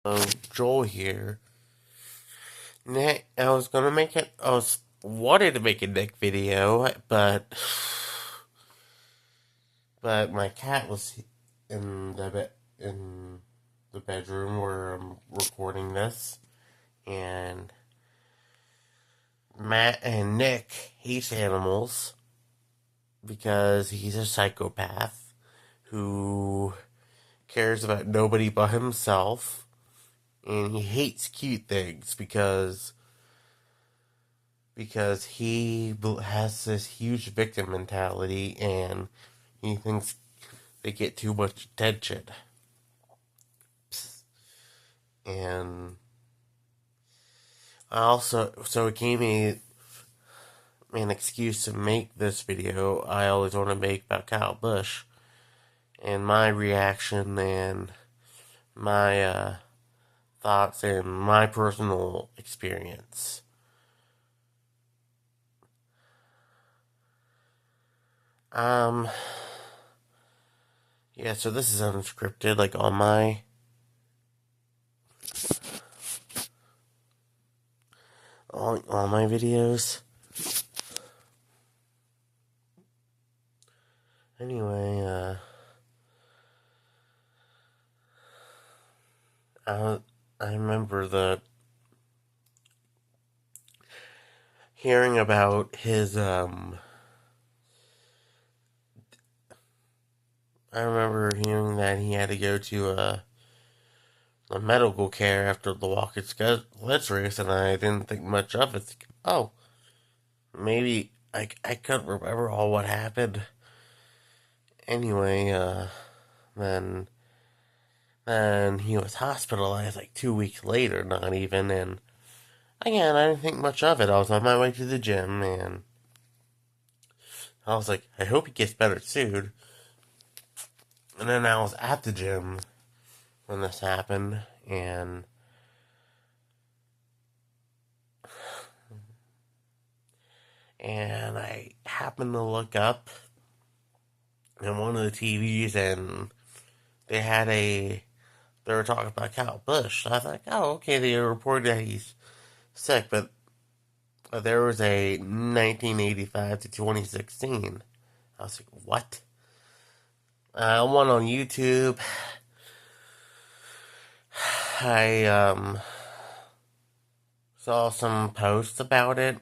So Joel here. Nick, I was gonna make it. I was wanted to make a Nick video, but my cat was in the bedroom where I'm recording this, and Matt and Nick hates animals because he's a psychopath who cares about nobody but himself, and he hates cute things because he has this huge victim mentality and he thinks they get too much attention. And so it gave me an excuse to make this video I always want to make about Kyle Busch and my reaction and my thoughts and my personal experience. Um, yeah, so this is unscripted, like all my videos. Anyway, I remember hearing about his I remember hearing that he had to go to a medical care after the Watkins Glen race, and I didn't think much of it. Oh, maybe I couldn't remember all what happened. Anyway, then then he was hospitalized like 2 weeks later, not even, and again I didn't think much of it. I was on my way to the gym, and I was like, I hope he gets better soon. And then I was at the gym when this happened, and I happened to look up in one of the TVs, and they were talking about Kyle Busch. So I thought, oh, okay, they reported that he's sick, but there was a 1985 to 2016. I was like, what? I went on YouTube. I saw some posts about it,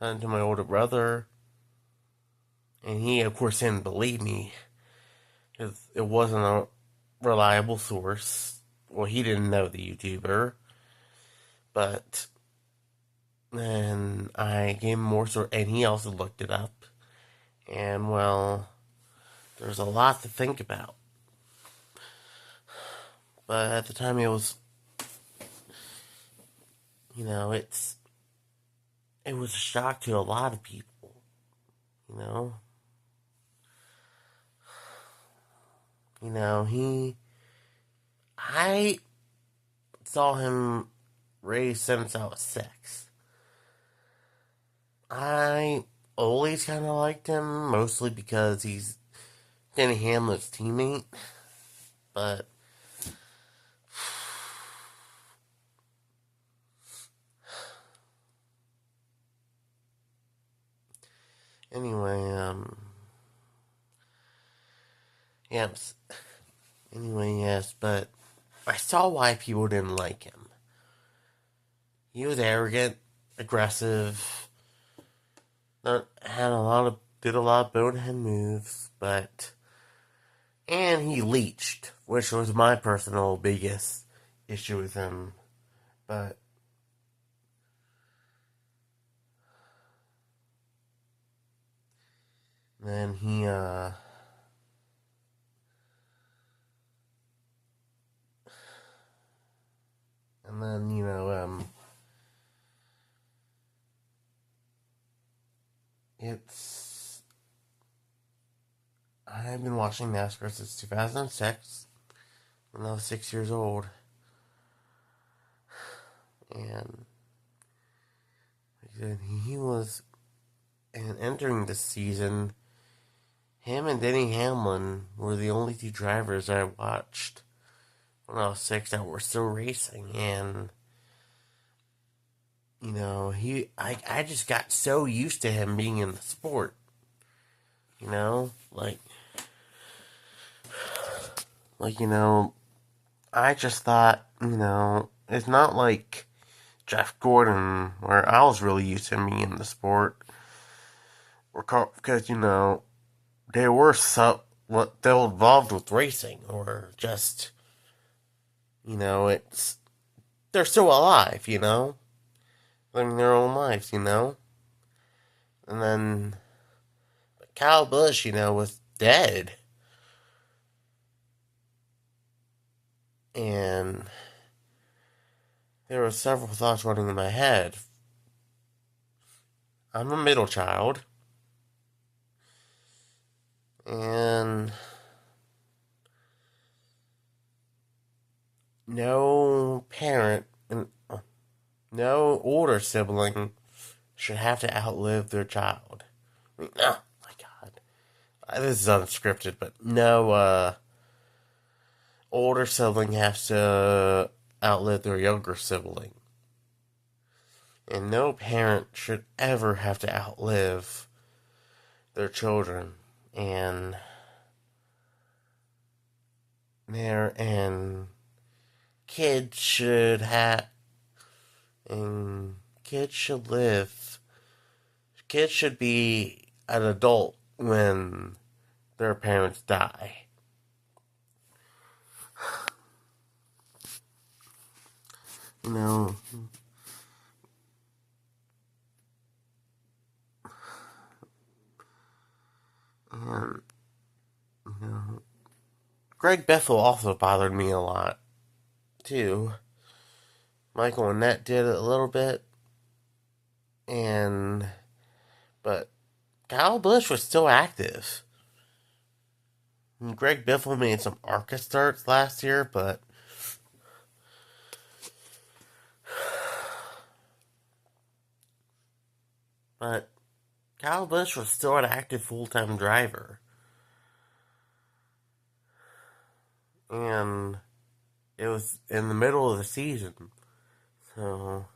sent to my older brother, and he, of course, didn't believe me because it wasn't a reliable source. Well, he didn't know the YouTuber, but then I gave him more sort, and he also looked it up, and well, there's a lot to think about. But at the time, it was, you know, it was a shock to a lot of people, you know. I saw him raised since I was 6. I always kind of liked him, mostly because he's Denny Hamlin's teammate. But anyway, yes. Anyway, yes, but I saw why people didn't like him. He was arrogant, aggressive, did a lot of bonehead moves, and he leached, which was my personal biggest issue with him. But then and then it's I've been watching NASCAR since 2006 when I was 6 years old, and he was, and entering this season, him and Denny Hamlin were the only two drivers I watched when I was 6 that were still racing, and I just got so used to him being in the sport. Like I just thought, it's not like Jeff Gordon, where I was really used to him being in the sport, because they were they were involved with racing, or just it's they're still alive, living their own lives, and then Kyle Busch, was dead, and there were several thoughts running in my head. I'm a middle child, and no parent and no older sibling should have to outlive their child. Oh my god. This is unscripted, but no older sibling has to outlive their younger sibling. And no parent should ever have to outlive their children. And kids should have, and kids should live. Kids should be an adult when their parents die. And, Greg Biffle also bothered me a lot, too. Michael and Annette did it a little bit, but Kyle Busch was still active. And Greg Biffle made some ARCA starts last year, but Kyle Busch was still an active full-time driver. And it was in the middle of the season. So,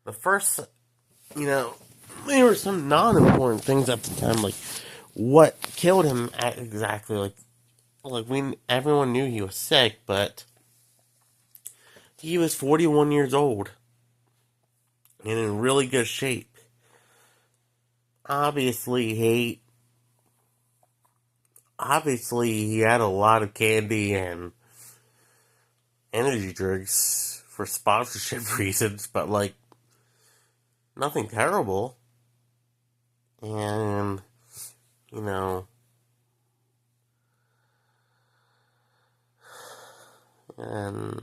the first, there were some non-important things at the time, like what killed him exactly. Everyone knew he was sick, but he was 41 years old and in really good shape. Obviously, he had a lot of candy and energy drinks for sponsorship reasons, but nothing terrible. And and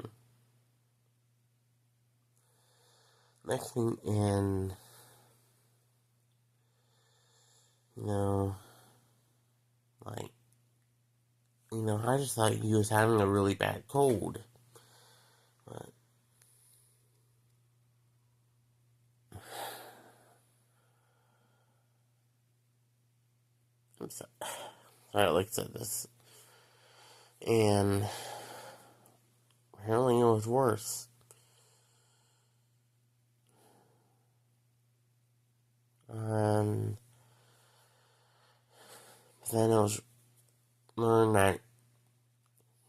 next thing, and I just thought he was having a really bad cold. But I'm sorry. Like I said, this, and apparently it was worse. Then it was learned that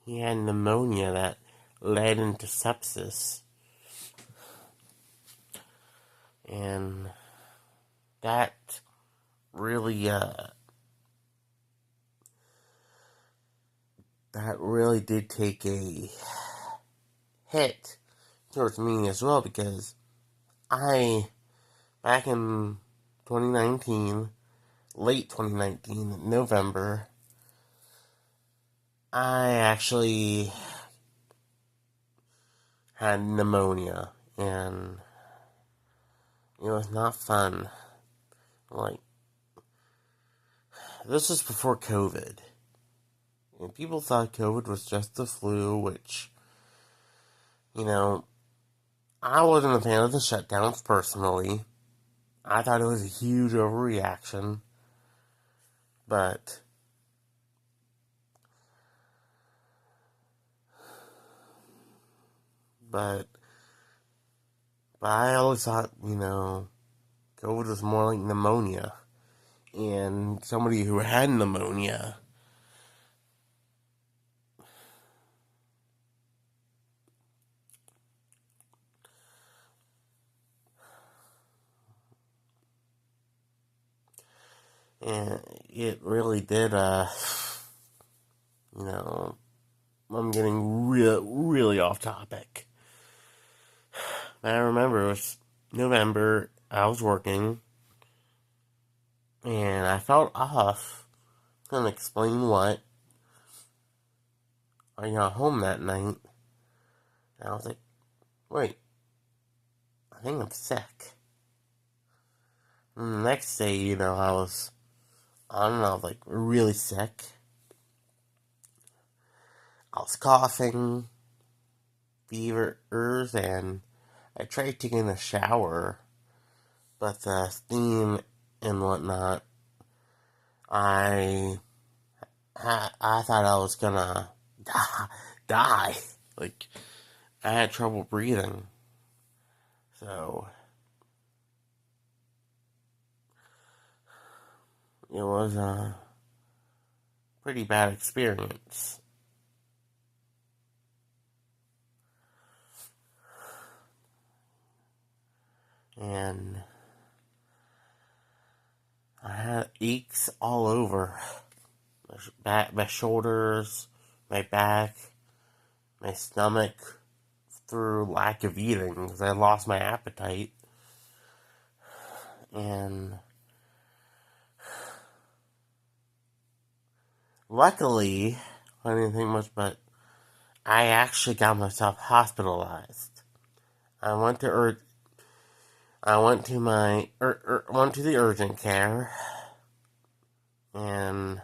he had pneumonia that led into sepsis. And that really did take a hit towards me as well, because back in 2019, late 2019, November, I actually had pneumonia, and it was not fun. This was before COVID, and people thought COVID was just the flu, which, I wasn't a fan of the shutdowns personally. I thought it was a huge overreaction, but But I always thought, COVID was more like pneumonia. And somebody who had pneumonia, and it really did, I'm getting really off topic. But I remember it was November, I was working, and I felt off. Couldn't explain what. I got home that night, and I was like, wait, I think I'm sick. And the next day, I was, I don't know, like really sick. I was coughing, fevers, and I tried taking a shower, but the steam and whatnot, I thought I was gonna die. Like, I had trouble breathing. So, it was a pretty bad experience. And I had aches all over. My shoulders, my back, my stomach, through lack of eating, because I lost my appetite. And luckily, I didn't think much, but I actually got myself hospitalized. I went to went to the urgent care, and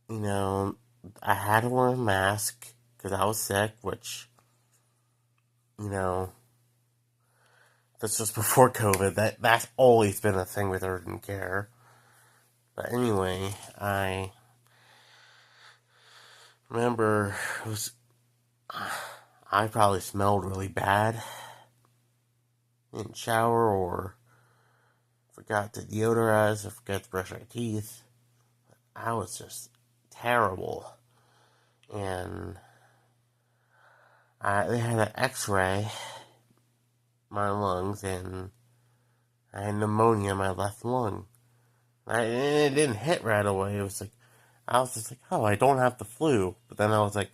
I had to wear a mask because I was sick, which this was before COVID. That's always been a thing with urgent care. But anyway, I remember I probably smelled really bad. Didn't shower or forgot to deodorize or forgot to brush my teeth. I was just terrible. And they had an x-ray my lungs, and I had pneumonia in my left lung. It didn't hit right away. It was like, I was just like, oh, I don't have the flu. But then I was like,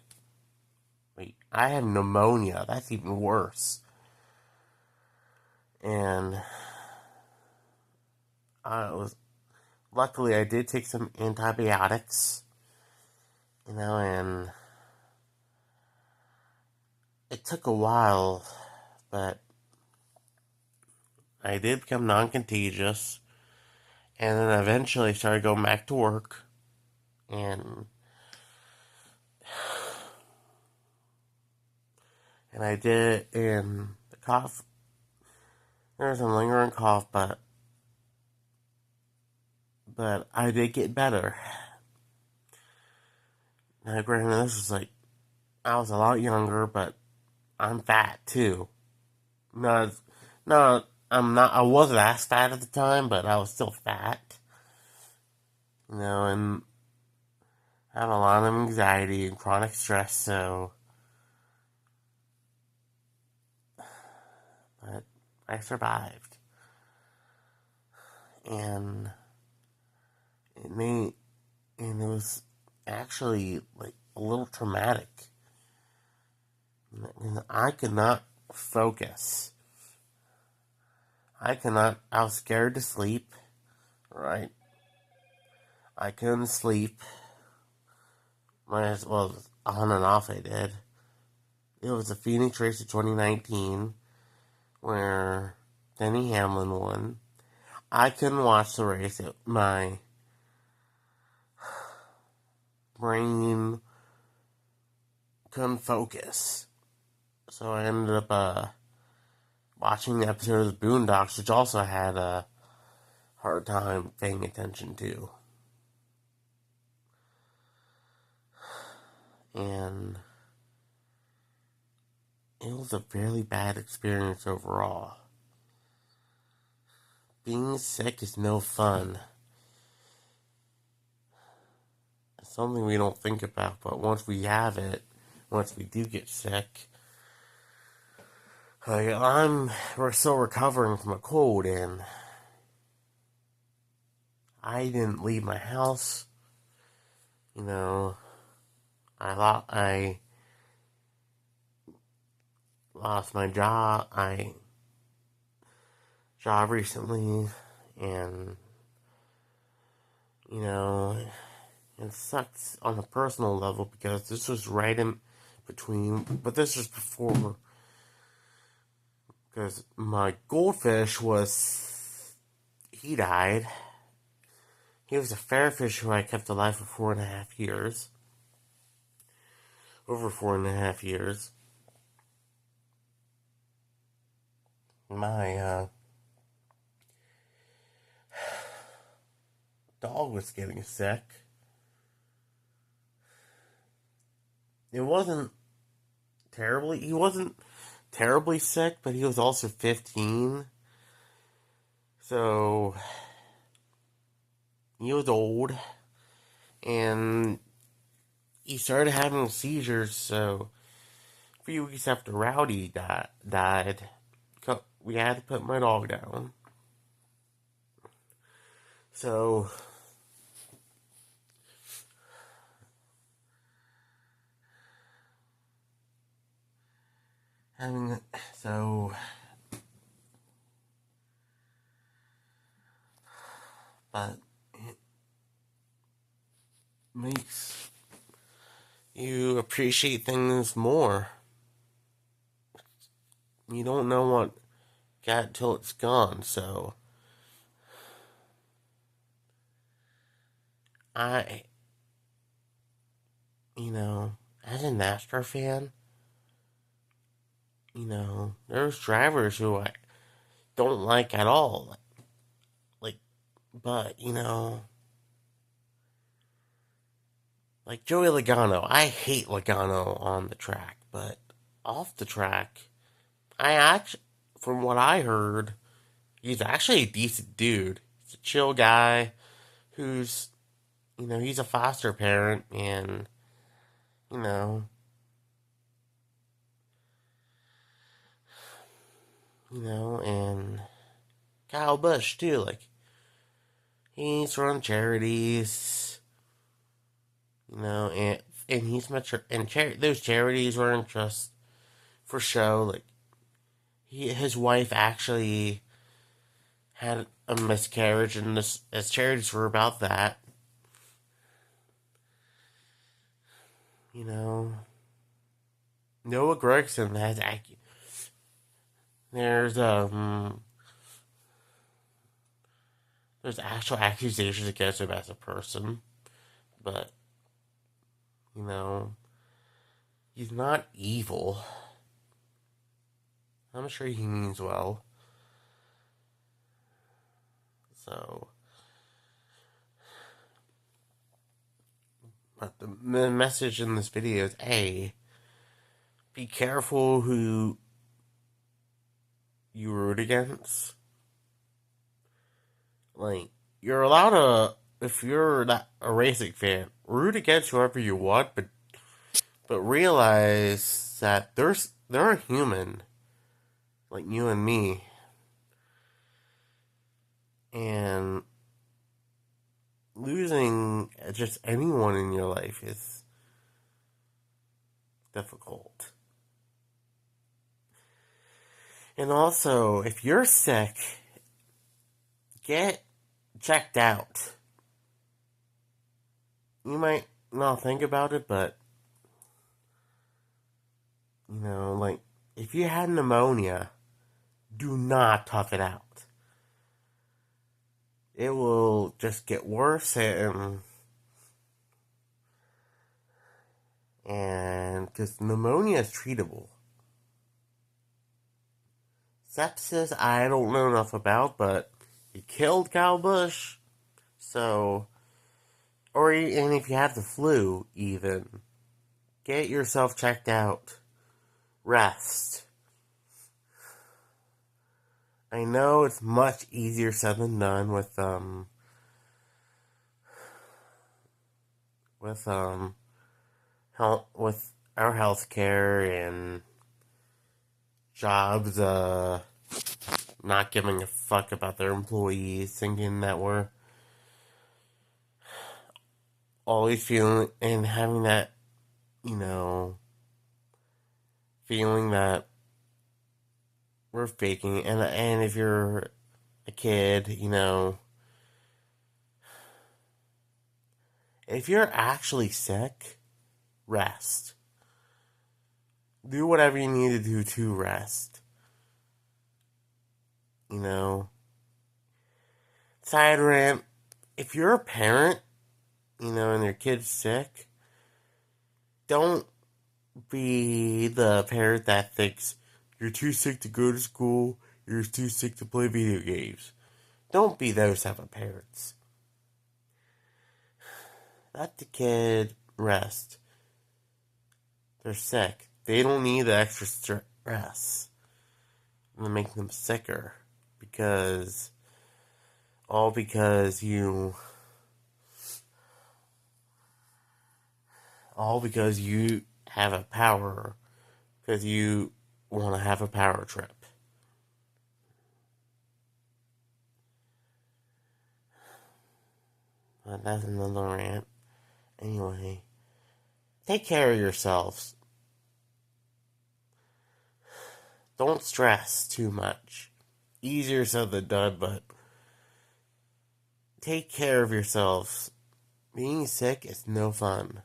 wait, I have pneumonia. That's even worse. And luckily I did take some antibiotics, and it took a while, but I did become non-contagious, and then eventually started going back to work, and I did, and the cough, there was a lingering cough, but I did get better. Now, granted, this was like, I was a lot younger, but I'm fat too. No, I wasn't as fat at the time, but I was still fat. And I have a lot of anxiety and chronic stress, so. But I survived. And it was actually like a little traumatic. I could not focus. I was scared to sleep, right? I couldn't sleep. Well, on and off I did. It was the Phoenix race of 2019 where Denny Hamlin won. I couldn't watch the race. My brain couldn't focus. So I ended up watching the episode of the Boondocks, which also had a hard time paying attention to. And it was a fairly bad experience overall. Being sick is no fun. It's something we don't think about, but once we have it, once we do get sick, we're still recovering from a cold, and I didn't leave my house. I lost my job. Job recently, and it sucks on a personal level because this was right in between. But this was before, because my goldfish he died. He was a fairfish who I kept alive for 4.5 years. Over 4.5 years. My dog was getting sick. He wasn't terribly sick, but he was also 15. So he was old, and he started having seizures. So a few weeks after Rowdy died, we had to put my dog down. So but it makes you appreciate things more. You don't know what got till it's gone, so as a NASCAR fan, there's drivers who I don't like at all. But, like Joey Logano. I hate Logano on the track, but off the track, from what I heard, he's actually a decent dude. He's a chill guy who's, he's a foster parent, and, and Kyle Busch too. Like, he's run charities, and those charities weren't just for show. Like, his wife actually had a miscarriage, and his charities were about that. Noah Gregson has there's actual accusations against him as a person, but he's not evil. I'm sure he means well. So, but the message in this video is be careful who you root against. Like, you're allowed to, if you're not a racing fan, root against whoever you want, but realize that they're a human, like you and me, and losing just anyone in your life is difficult. And also, if you're sick, get checked out. You might not think about it, but like, if you had pneumonia, do not tough it out. It will just get worse, and because pneumonia is treatable. Sepsis, I don't know enough about, but he killed Kyle Busch. So, and if you have the flu, even, get yourself checked out. Rest. I know it's much easier said than done with health, with our healthcare and jobs not giving a fuck about their employees, thinking that we're always feeling and having that, you know, feeling that we're faking it. And if you're a kid, you know, if you're actually sick, rest. Do whatever you need to do to rest. You know, side rant, if you're a parent, you know, and your kid's sick, don't be the parent that thinks you're too sick to go to school, you're too sick to play video games. Don't be those type of parents. Let the kid rest. They're sick. They don't need the extra stress to make them sicker because you have a power, because you want to have a power trip. But that's another rant. Anyway, take care of yourselves. Don't stress too much. Easier said than done, but take care of yourselves. Being sick is no fun.